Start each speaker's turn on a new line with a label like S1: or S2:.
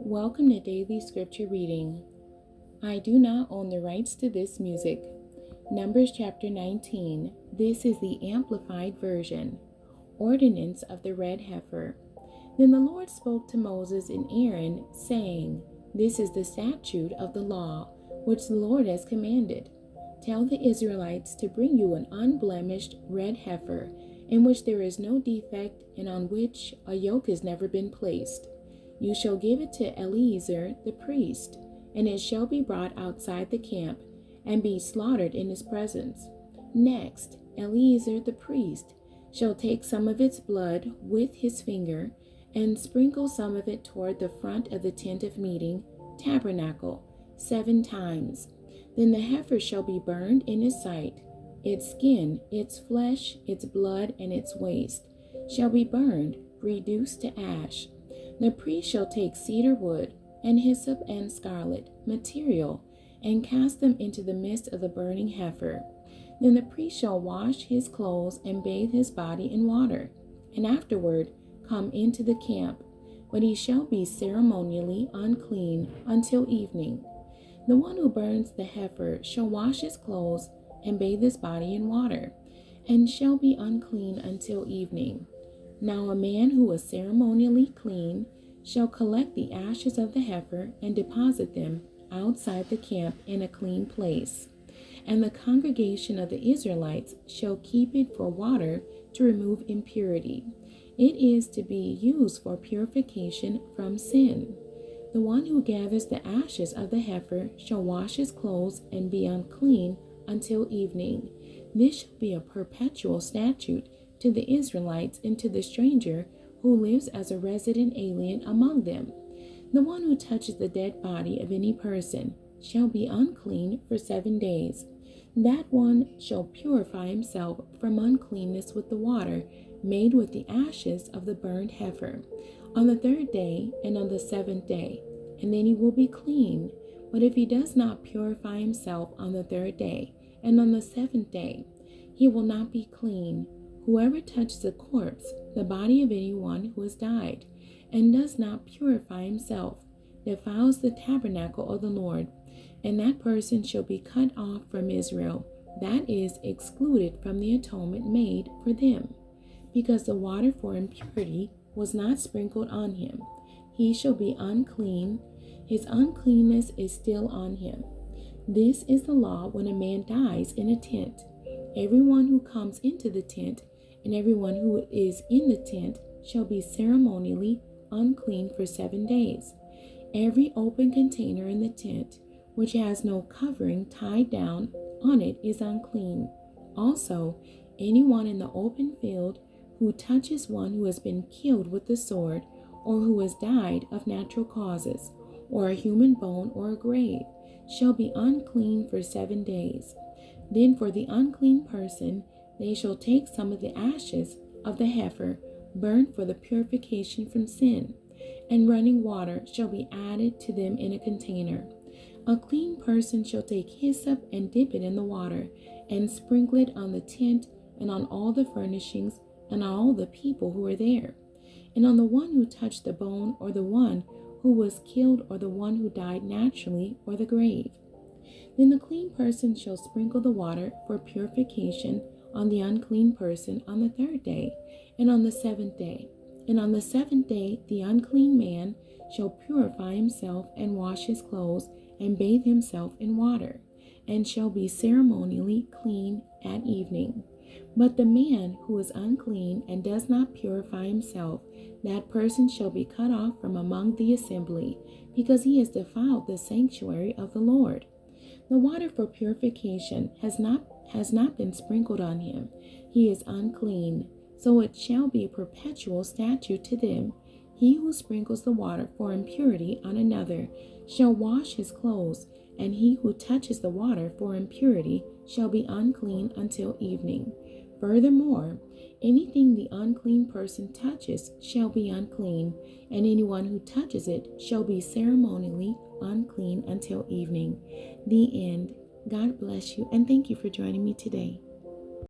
S1: Welcome to Daily Scripture Reading. I do not own the rights to this music. Numbers chapter 19. This is the Amplified Version. Ordinance of the Red Heifer. Then the Lord spoke to Moses and Aaron, saying, This is the statute of the law, which the Lord has commanded. Tell the Israelites to bring you an unblemished red heifer, in which there is no defect and on which a yoke has never been placed. You shall give it to Eleazar the priest, and it shall be brought outside the camp, and be slaughtered in his presence. Next, Eleazar the priest shall take some of its blood with his finger, and sprinkle some of it toward the front of the tent of meeting, tabernacle, 7 times. Then the heifer shall be burned in his sight. Its skin, its flesh, its blood, and its waste shall be burned, reduced to ash. The priest shall take cedar wood, and hyssop and scarlet material, and cast them into the midst of the burning heifer. Then the priest shall wash his clothes and bathe his body in water, and afterward come into the camp, but he shall be ceremonially unclean until evening. The one who burns the heifer shall wash his clothes and bathe his body in water, and shall be unclean until evening. Now a man who is ceremonially clean shall collect the ashes of the heifer and deposit them outside the camp in a clean place. And the congregation of the Israelites shall keep it for water to remove impurity. It is to be used for purification from sin. The one who gathers the ashes of the heifer shall wash his clothes and be unclean until evening. This shall be a perpetual statute to the Israelites and to the stranger who lives as a resident alien among them. The one who touches the dead body of any person shall be unclean for 7 days. That one shall purify himself from uncleanness with the water made with the ashes of the burned heifer on the 3rd day and on the 7th day, and then he will be clean. But if he does not purify himself on the 3rd day and on the 7th day, he will not be clean. Whoever touches a corpse, the body of anyone who has died, and does not purify himself, defiles the tabernacle of the Lord, and that person shall be cut off from Israel, that is, excluded from the atonement made for them, because the water for impurity was not sprinkled on him. He shall be unclean. His uncleanness is still on him. This is the law when a man dies in a tent. Everyone who comes into the tent and everyone who is in the tent shall be ceremonially unclean for 7 days. Every open container in the tent, which has no covering tied down on it, is unclean. Also, anyone in the open field who touches one who has been killed with the sword, or who has died of natural causes, or a human bone or a grave, shall be unclean for 7 days. Then for the unclean person, they shall take some of the ashes of the heifer burnt for the purification from sin, and running water shall be added to them in a container. A clean person shall take hyssop and dip it in the water, and sprinkle it on the tent and on all the furnishings and on all the people who are there, and on the one who touched the bone, or the one who was killed, or the one who died naturally, or the grave. Then the clean person shall sprinkle the water for purification on the unclean person on the 3rd day and on the 7th day. And on the 7th day the unclean man shall purify himself and wash his clothes and bathe himself in water, and shall be ceremonially clean at evening. But the man who is unclean and does not purify himself, that person shall be cut off from among the assembly, because he has defiled the sanctuary of the Lord. The water for purification has not been sprinkled on him. He is unclean, so it shall be a perpetual statute to them. He who sprinkles the water for impurity on another shall wash his clothes, and he who touches the water for impurity shall be unclean until evening. Furthermore, anything the unclean person touches shall be unclean, and anyone who touches it shall be ceremonially unclean until evening. The end. God bless you, and thank you for joining me today.